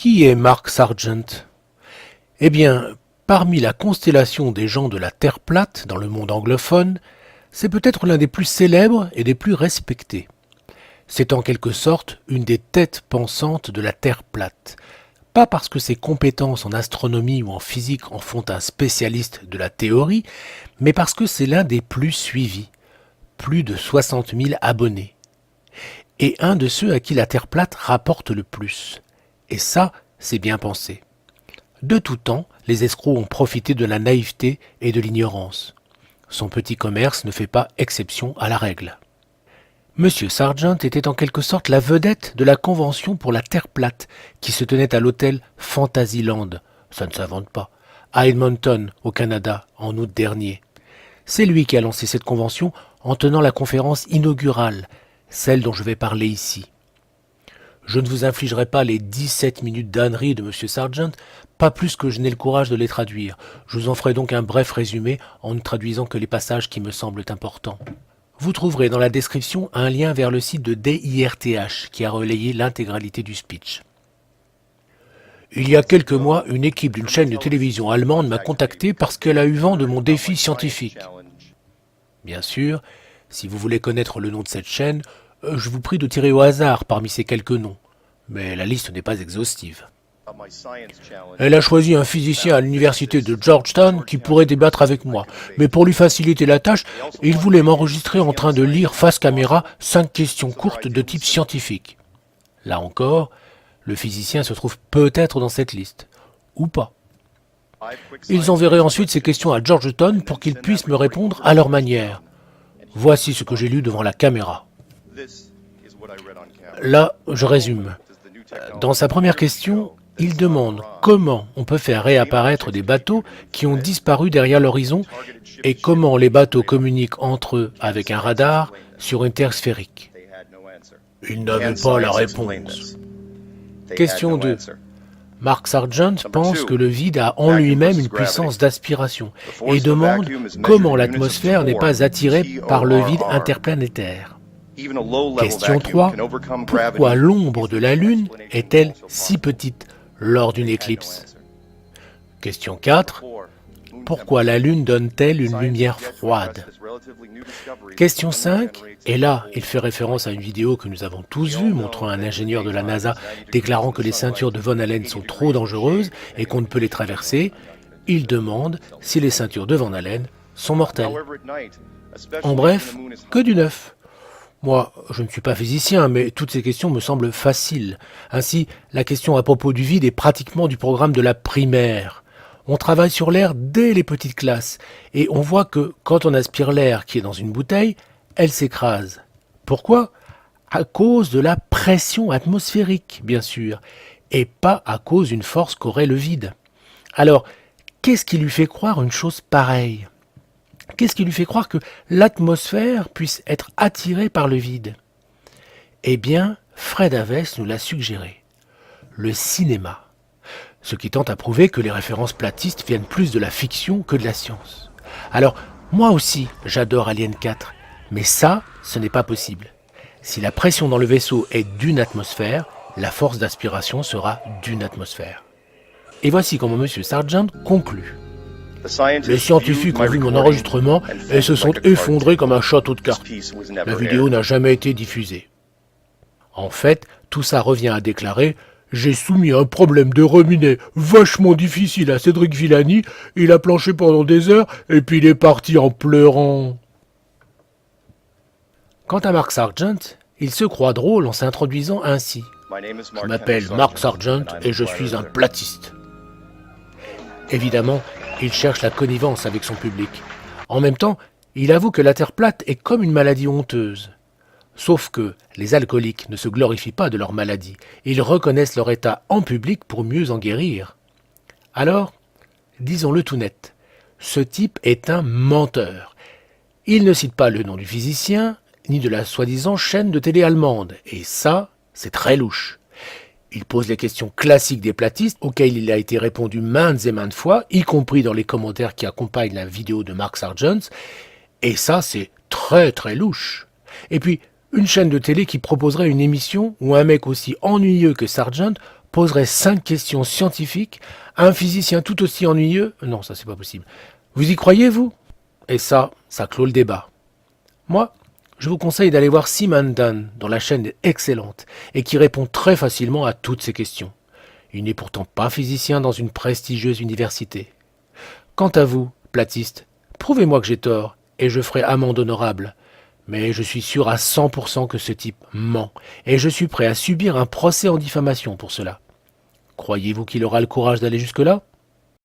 Qui est Mark Sargent? Eh bien, parmi la constellation des gens de la Terre plate dans le monde anglophone, c'est peut-être l'un des plus célèbres et des plus respectés. C'est en quelque sorte une des têtes pensantes de la Terre plate. Pas parce que ses compétences en astronomie ou en physique en font un spécialiste de la théorie, mais parce que c'est l'un des plus suivis. Plus de 60 000 abonnés. Et un de ceux à qui la Terre plate rapporte le plus. Et ça, c'est bien pensé. De tout temps, les escrocs ont profité de la naïveté et de l'ignorance. Son petit commerce ne fait pas exception à la règle. Monsieur Sargent était en quelque sorte la vedette de la convention pour la Terre plate qui se tenait à l'hôtel Fantasyland, ça ne s'invente pas, à Edmonton, au Canada, en août dernier. C'est lui qui a lancé cette convention en tenant la conférence inaugurale, celle dont je vais parler ici. Je ne vous infligerai pas les 17 minutes d'ânerie de M. Sargent, pas plus que je n'ai le courage de les traduire. Je vous en ferai donc un bref résumé en ne traduisant que les passages qui me semblent importants. Vous trouverez dans la description un lien vers le site de DIRTH qui a relayé l'intégralité du speech. Il y a quelques mois, une équipe d'une chaîne de télévision allemande m'a contacté parce qu'elle a eu vent de mon défi scientifique. Bien sûr, si vous voulez connaître le nom de cette chaîne, je vous prie de tirer au hasard parmi ces quelques noms, mais la liste n'est pas exhaustive. Elle a choisi un physicien à l'université de Georgetown qui pourrait débattre avec moi, mais pour lui faciliter la tâche, il voulait m'enregistrer en train de lire face caméra 5 questions courtes de type scientifique. Là encore, le physicien se trouve peut-être dans cette liste, ou pas. Ils enverraient ensuite ces questions à Georgetown pour qu'ils puissent me répondre à leur manière. Voici ce que j'ai lu devant la caméra. Là, je résume. Dans sa première question, il demande comment on peut faire réapparaître des bateaux qui ont disparu derrière l'horizon et comment les bateaux communiquent entre eux avec un radar sur une terre sphérique. Il n'avait pas la réponse. Question 2. Mark Sargent pense que le vide a en lui-même une puissance d'aspiration et demande comment l'atmosphère n'est pas attirée par le vide interplanétaire. Question 3. Pourquoi l'ombre de la Lune est-elle si petite lors d'une éclipse? Question 4. Pourquoi la Lune donne-t-elle une lumière froide? Question 5. Et là, il fait référence à une vidéo que nous avons tous vue montrant un ingénieur de la NASA déclarant que les ceintures de Von Allen sont trop dangereuses et qu'on ne peut les traverser. Il demande si les ceintures de Von Allen sont mortelles. En bref, que du neuf. Moi, je ne suis pas physicien, mais toutes ces questions me semblent faciles. Ainsi, la question à propos du vide est pratiquement du programme de la primaire. On travaille sur l'air dès les petites classes, et on voit que quand on aspire l'air qui est dans une bouteille, elle s'écrase. Pourquoi? À cause de la pression atmosphérique, bien sûr, et pas à cause d'une force qu'aurait le vide. Alors, qu'est-ce qui lui fait croire une chose pareille? Qu'est-ce qui lui fait croire que l'atmosphère puisse être attirée par le vide? Eh bien, Fred Haves nous l'a suggéré. Le cinéma. Ce qui tente à prouver que les références platistes viennent plus de la fiction que de la science. Alors, moi aussi, j'adore Alien 4, mais ça, ce n'est pas possible. Si la pression dans le vaisseau est d'une atmosphère, la force d'aspiration sera d'une atmosphère. Et voici comment M. Sargent conclut. Les scientifiques ont vu mon enregistrement et se sont effondrés comme un château de cartes. La vidéo n'a jamais été diffusée. En fait, tout ça revient à déclarer « J'ai soumis un problème de robinet vachement difficile à Cédric Villani, il a planché pendant des heures et puis il est parti en pleurant. » Quant à Mark Sargent, il se croit drôle en s'introduisant ainsi. « Je m'appelle Mark Sargent et je suis un platiste. » Évidemment, il cherche la connivence avec son public. En même temps, il avoue que la Terre plate est comme une maladie honteuse. Sauf que les alcooliques ne se glorifient pas de leur maladie. Ils reconnaissent leur état en public pour mieux en guérir. Alors, disons-le tout net, ce type est un menteur. Il ne cite pas le nom du physicien, ni de la soi-disant chaîne de télé allemande. Et ça, c'est très louche. Il pose les questions classiques des platistes, auxquelles il a été répondu maintes et maintes fois, y compris dans les commentaires qui accompagnent la vidéo de Mark Sargent. Et ça, c'est très très louche. Et puis, une chaîne de télé qui proposerait une émission où un mec aussi ennuyeux que Sargent poserait 5 questions scientifiques à un physicien tout aussi ennuyeux? Non, ça c'est pas possible. Vous y croyez, vous? Et ça clôt le débat. Moi, je vous conseille d'aller voir Simon Dunn, dont la chaîne est excellente et qui répond très facilement à toutes ces questions. Il n'est pourtant pas physicien dans une prestigieuse université. Quant à vous, platiste, prouvez-moi que j'ai tort et je ferai amende honorable. Mais je suis sûr à 100% que ce type ment et je suis prêt à subir un procès en diffamation pour cela. Croyez-vous qu'il aura le courage d'aller jusque-là ?